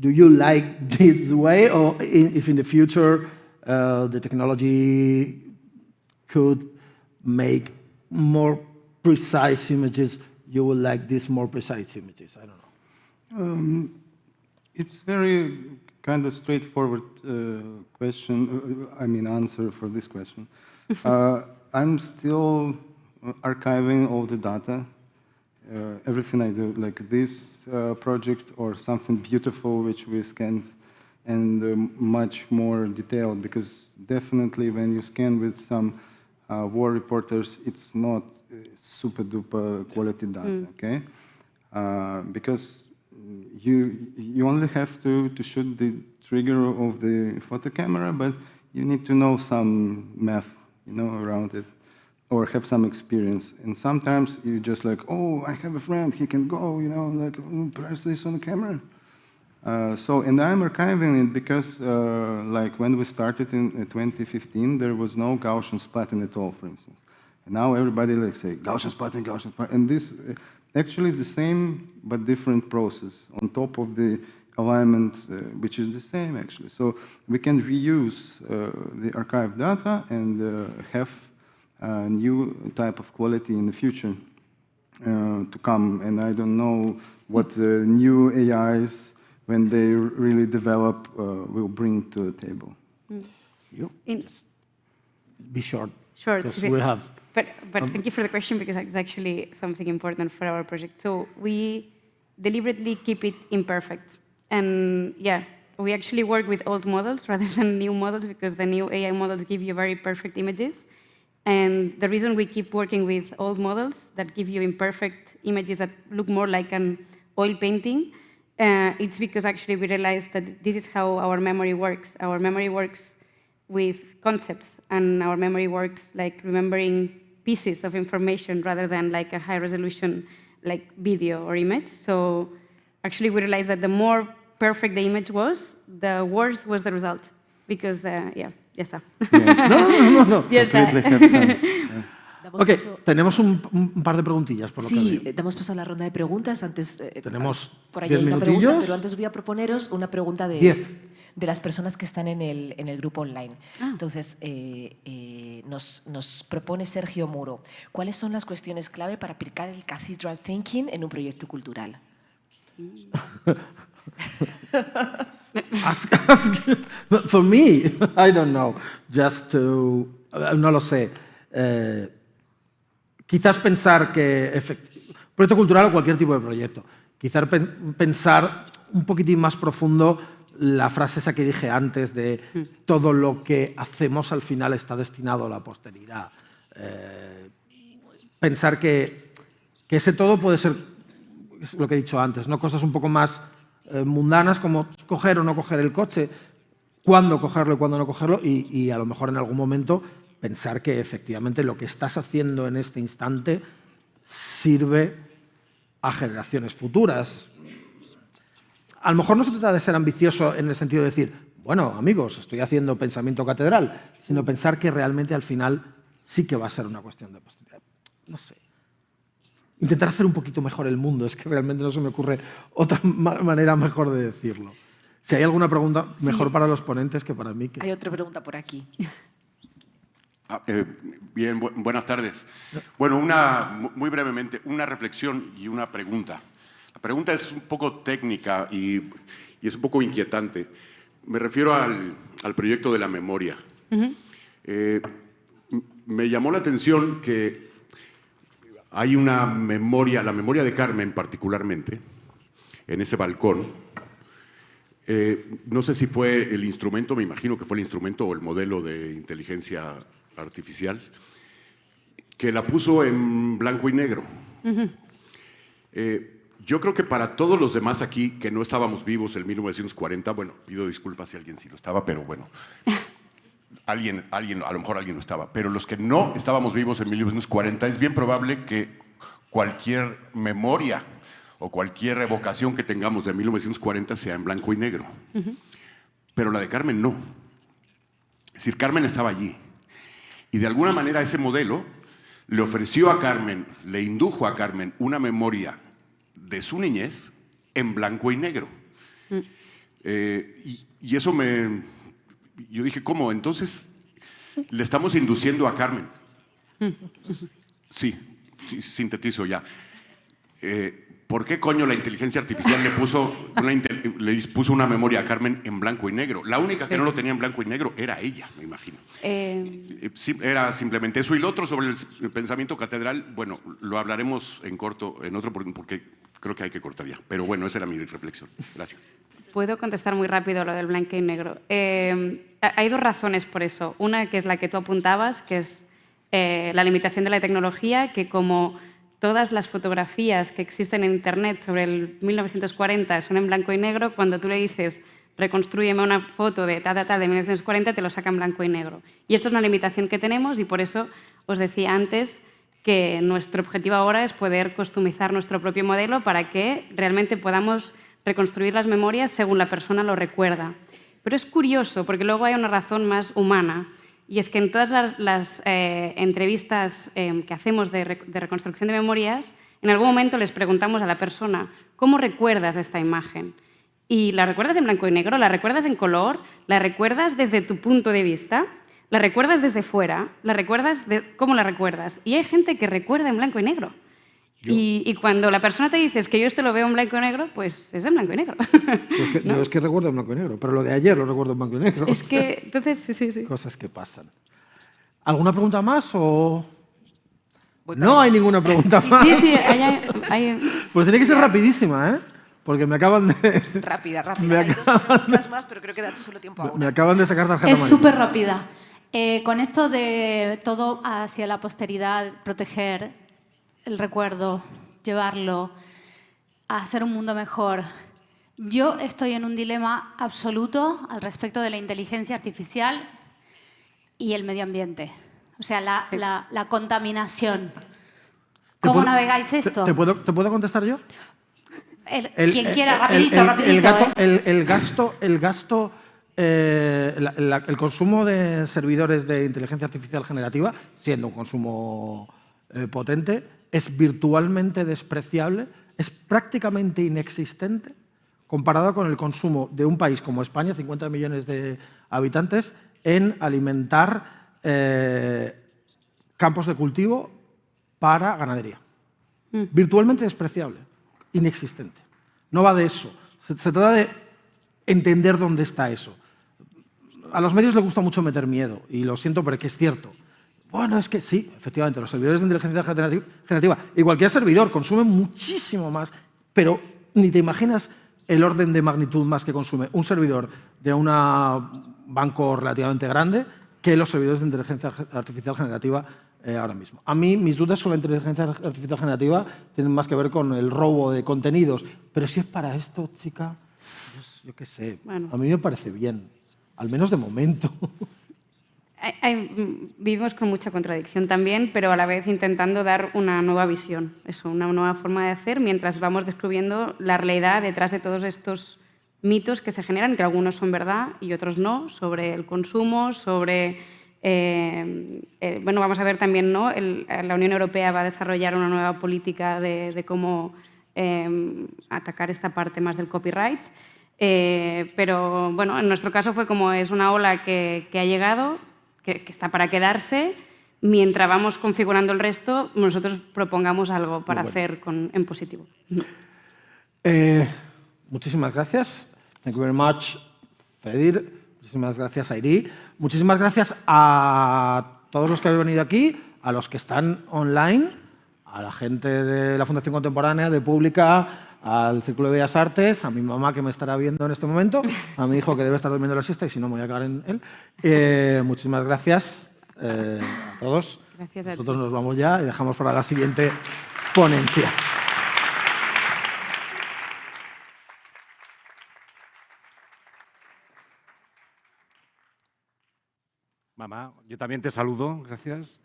do you like this way, or if in the future the technology could make more precise images, you would like these more precise images? I don't know. It's very kind of straightforward answer for this question. I'm still archiving all the data. Everything I do, like this project or something beautiful which we scanned, and much more detailed, because definitely when you scan with some war reporters, it's not super duper quality data, okay? Because you only have to shoot the trigger of the photo camera, but you need to know some math, around it, or have some experience. And sometimes you just like, oh, I have a friend, he can go, press this on the camera. And I'm archiving it because, like when we started in 2015, there was no Gaussian splatting at all, for instance. And now everybody like say Gaussian splatting, and this actually is the same but different process on top of the alignment, which is the same actually. So we can reuse the archived data and have a new type of quality in the future to come. And I don't know what new AIs, when they really develop, will bring to the table. Be short. Short. Because we have. But thank you for the question, because it's actually something important for our project. So we deliberately keep it imperfect. And yeah, we actually work with old models rather than new models, because the new AI models give you very perfect images. And the reason we keep working with old models that give you imperfect images that look more like an oil painting, it's because actually we realized that this is how our memory works. Our memory works with concepts, and our memory works like remembering pieces of information rather than like a high resolution like video or image. So actually we realized that the more perfect the image was, the worse was the result. Because, ya está. Yes. No. Ya está. Yes. Ok, tenemos un par de preguntillas. Por lo Sí, que damos paso a la ronda de preguntas. Antes, tenemos por ahí 10 hay una minutillos. pregunta, pero antes voy a proponeros una pregunta de 10. las personas que están en el grupo online. Entonces, nos propone Sergio Muro, ¿cuáles son las cuestiones clave para aplicar el cathedral thinking en un proyecto cultural? Ask. For me, I don't know. No lo sé. Quizás pensar que proyecto cultural o cualquier tipo de proyecto. Quizás pensar un poquitín más profundo la frase esa que dije antes de todo lo que hacemos al final está destinado a la posteridad. Pensar que ese todo puede ser, es lo que he dicho antes, ¿no? Cosas un poco más mundanas, como coger o no coger el coche, cuándo cogerlo y cuándo no cogerlo, y a lo mejor en algún momento pensar que efectivamente lo que estás haciendo en este instante sirve a generaciones futuras. A lo mejor no se trata de ser ambicioso en el sentido de decir, bueno, amigos, estoy haciendo Pensamiento Catedral, sino pensar que realmente al final sí que va a ser una cuestión de posteridad. No sé. Intentar hacer un poquito mejor el mundo, es que realmente no se me ocurre otra manera mejor de decirlo. Si hay alguna pregunta, mejor para los ponentes que para mí. Hay otra pregunta por aquí. Bien, buenas tardes. Bueno, muy brevemente, una reflexión y una pregunta. La pregunta es un poco técnica y es un poco inquietante. Me refiero al proyecto de la memoria. Me llamó la atención que hay una memoria, la memoria de Carmen particularmente, en ese balcón. No sé si fue el instrumento, me imagino que fue el instrumento o el modelo de inteligencia artificial, que la puso en blanco y negro. Yo creo que para todos los demás aquí que no estábamos vivos en 1940, bueno, pido disculpas si alguien sí lo estaba, pero bueno, a lo mejor alguien no estaba, pero los que no estábamos vivos en 1940, es bien probable que cualquier memoria o cualquier evocación que tengamos de 1940 sea en blanco y negro. Pero la de Carmen no. Es decir, Carmen estaba allí. Y de alguna manera ese modelo le ofreció a Carmen, le indujo a Carmen una memoria de su niñez en blanco y negro. Y eso yo dije, ¿cómo? Entonces, le estamos induciendo a Carmen. Sí, sintetizo ya. ¿por qué coño la inteligencia artificial le puso una memoria a Carmen en blanco y negro? La única que no lo tenía en blanco y negro era ella, me imagino. Sí, era simplemente eso. Y lo otro sobre el pensamiento catedral, bueno, lo hablaremos en corto, en otro, porque creo que hay que cortar ya. Pero bueno, esa era mi reflexión. Gracias. Puedo contestar muy rápido lo del blanco y negro. Hay dos razones por eso. Una, que es la que tú apuntabas, que es la limitación de la tecnología, que como todas las fotografías que existen en Internet sobre el 1940 son en blanco y negro, cuando tú le dices reconstrúyeme una foto de tal de 1940, te lo saca en blanco y negro. Y esto es una limitación que tenemos y por eso os decía antes que nuestro objetivo ahora es poder customizar nuestro propio modelo para que realmente podamos reconstruir las memorias según la persona lo recuerda. Pero es curioso, porque luego hay una razón más humana, y es que en todas las entrevistas que hacemos de reconstrucción de memorias, en algún momento les preguntamos a la persona, ¿cómo recuerdas esta imagen? ¿Y la recuerdas en blanco y negro? ¿La recuerdas en color? ¿La recuerdas desde tu punto de vista? ¿La recuerdas desde fuera? ¿Cómo la recuerdas? Y hay gente que recuerda en blanco y negro. Y cuando la persona te dice que yo esto lo veo en blanco y negro, pues es en blanco y negro. Pues ¿no? Yo es que recuerdo en blanco y negro, pero lo de ayer lo recuerdo en blanco y negro. Es que, entonces, sí. Cosas que pasan. ¿Alguna pregunta más o...? Bueno, No hay ninguna pregunta más. Sí, Pues tiene que ser rapidísima, ¿eh? Porque me acaban de... Rápida. Hay dos preguntas más, pero creo que da solo tiempo a una. Me acaban de sacar tarjeta Es amarilla. súper rápida. Con esto de todo hacia la posteridad, proteger el recuerdo, llevarlo a hacer un mundo mejor. Yo estoy en un dilema absoluto al respecto de la inteligencia artificial y el medio ambiente. O sea, la contaminación. ¿Cómo navegáis esto? ¿Te puedo contestar yo? Quien quiera, rapidito. El consumo de servidores de inteligencia artificial generativa, siendo un consumo potente, es virtualmente despreciable, es prácticamente inexistente comparado con el consumo de un país como España, 50 millones de habitantes, en alimentar campos de cultivo para ganadería. Virtualmente despreciable, inexistente. No va de eso. Se trata de entender dónde está eso. A los medios les gusta mucho meter miedo, y lo siento, pero es que es cierto. Bueno, es que sí, efectivamente, los servidores de inteligencia generativa y cualquier servidor consumen muchísimo más, pero ni te imaginas el orden de magnitud más que consume un servidor de un banco relativamente grande que los servidores de inteligencia artificial generativa ahora mismo. A mí, mis dudas con la inteligencia artificial generativa tienen más que ver con el robo de contenidos, pero si es para esto, chica, pues, yo qué sé, bueno, a mí me parece bien, al menos de momento. Vivimos con mucha contradicción también, pero a la vez intentando dar una nueva visión, una nueva forma de hacer, mientras vamos descubriendo la realidad detrás de todos estos mitos que se generan, que algunos son verdad y otros no, sobre el consumo, sobre... bueno, vamos a ver también, ¿no? La Unión Europea va a desarrollar una nueva política de cómo atacar esta parte más del copyright. Pero bueno, en nuestro caso fue como es una ola que ha llegado, que está para quedarse. Mientras vamos configurando el resto, nosotros propongamos algo para hacer en positivo. Muchísimas gracias. Thank you very much, Fedor. Muchísimas gracias, Airí. Muchísimas gracias a todos los que habéis venido aquí, a los que están online, a la gente de la Fundación Contemporánea, de Pública, al Círculo de Bellas Artes, a mi mamá que me estará viendo en este momento, a mi hijo que debe estar durmiendo la siesta y si no me voy a cagar en él. Muchísimas gracias a todos. Gracias a ti. Nosotros nos vamos ya y dejamos para la siguiente ponencia. Mamá, yo también te saludo, gracias.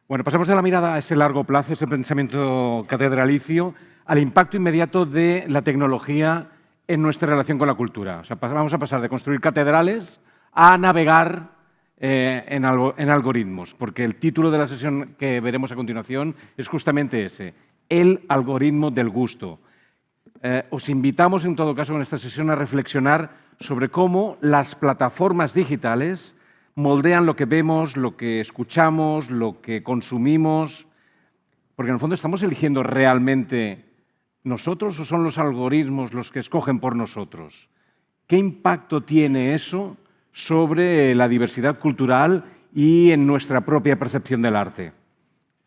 Bueno, pasamos de la mirada a ese largo plazo, ese pensamiento catedralicio, al impacto inmediato de la tecnología en nuestra relación con la cultura. O sea, vamos a pasar de construir catedrales a navegar en algoritmos, porque el título de la sesión que veremos a continuación es justamente ese, el algoritmo del gusto. Os invitamos, en todo caso, en esta sesión a reflexionar sobre cómo las plataformas digitales moldean lo que vemos, lo que escuchamos, lo que consumimos, porque en el fondo estamos eligiendo realmente nosotros o son los algoritmos los que escogen por nosotros? ¿Qué impacto tiene eso sobre la diversidad cultural y en nuestra propia percepción del arte?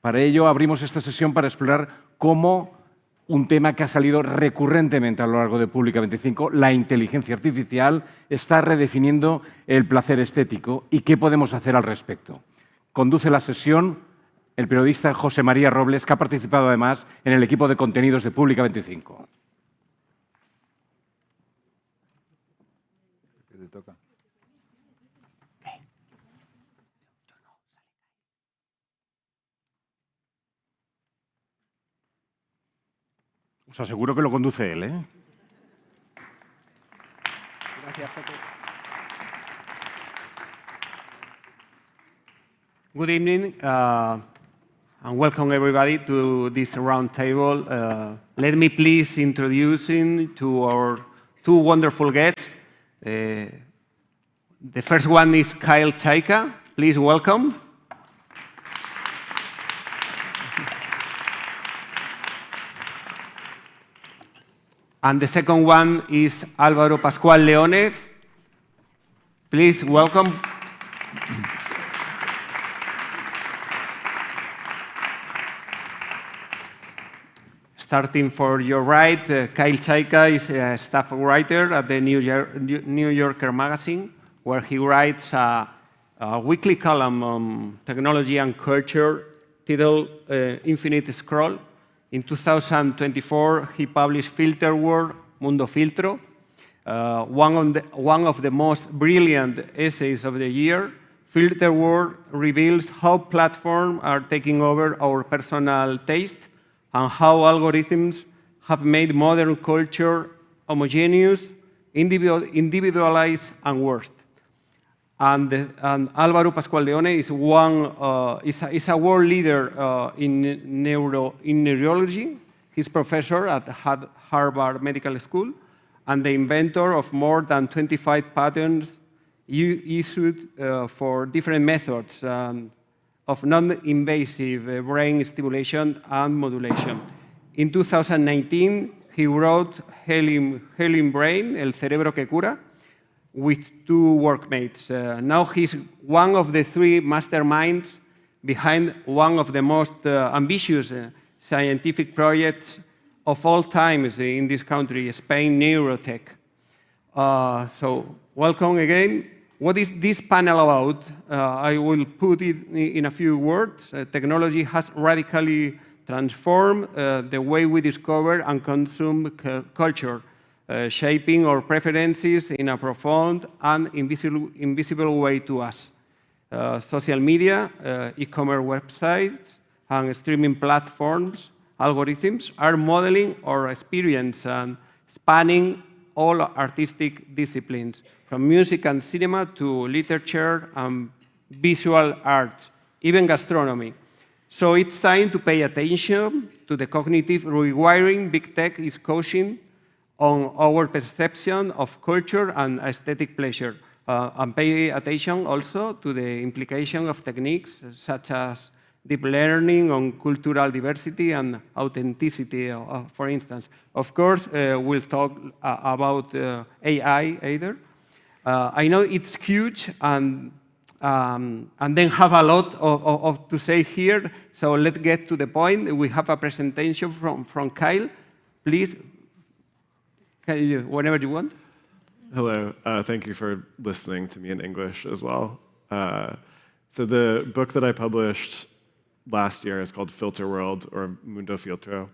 Para ello abrimos esta sesión para explorar cómo un tema que ha salido recurrentemente a lo largo de Pública 25, la inteligencia artificial, está redefiniendo el placer estético y qué podemos hacer al respecto. Conduce la sesión el periodista José María Robles, que ha participado además en el equipo de contenidos de Pública 25. Os aseguro que lo conduce él, ¿eh? Gracias, Pepe. Good evening, and welcome everybody to this round table. Let me please introducing to our two wonderful guests. The first one is Kyle Chaika. Please welcome. And the second one is Álvaro Pascual Leone. Please welcome. Starting for your right, Kyle Chaika is a staff writer at the New Yorker magazine, where he writes a weekly column on technology and culture titled Infinite Scroll. In 2024, he published Filter World, Mundo Filtro, one of the most brilliant essays of the year. Filter World reveals how platforms are taking over our personal taste and how algorithms have made modern culture homogeneous, individualized, and worst. And Álvaro Pascual Leone is a world leader in neurology. He's professor at Harvard Medical School and the inventor of more than 25 patents issued for different methods of non-invasive brain stimulation and modulation. In 2019, he wrote Healing Brain, El Cerebro que Cura, with two workmates. Now he's one of the three masterminds behind one of the most ambitious scientific projects of all times in this country, Spain Neurotech. So welcome again. What is this panel about? I will put it in a few words. Technology has radically transformed the way we discover and consume culture, shaping our preferences in a profound and invisible way to us. Social media, e-commerce websites, and streaming platforms, algorithms are modeling our experience and spanning all artistic disciplines, from music and cinema to literature and visual arts, even gastronomy. So it's time to pay attention to the cognitive rewiring big tech is causing on our perception of culture and aesthetic pleasure, and pay attention also to the implication of techniques such as deep learning on cultural diversity and authenticity, for instance. Of course, we'll talk about AI either. I know it's huge and then have a lot of to say here, so let's get to the point. We have a presentation from Kyle. Please, whenever you want. Hello, thank you for listening to me in English as well. So the book that I published last year is called Filter World, or Mundo Filtro.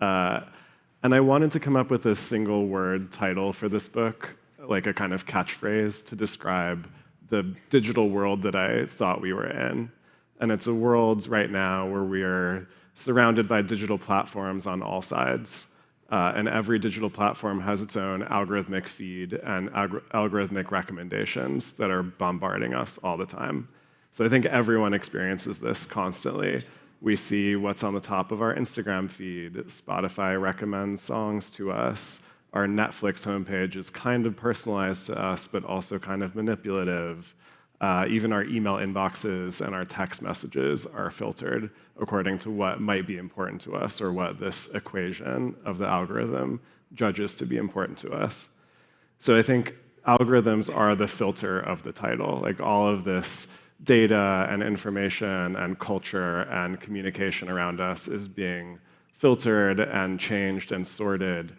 And I wanted to come up with a single word title for this book, like a kind of catchphrase to describe the digital world that I thought we were in. And it's a world right now where we are surrounded by digital platforms on all sides. And every digital platform has its own algorithmic feed and algorithmic recommendations that are bombarding us all the time. So I think everyone experiences this constantly. We see what's on the top of our Instagram feed. Spotify recommends songs to us. Our Netflix homepage is kind of personalized to us, but also kind of manipulative. Even our email inboxes and our text messages are filtered according to what might be important to us or what this equation of the algorithm judges to be important to us. So I think algorithms are the filter of the title. Like all of this data and information and culture and communication around us is being filtered and changed and sorted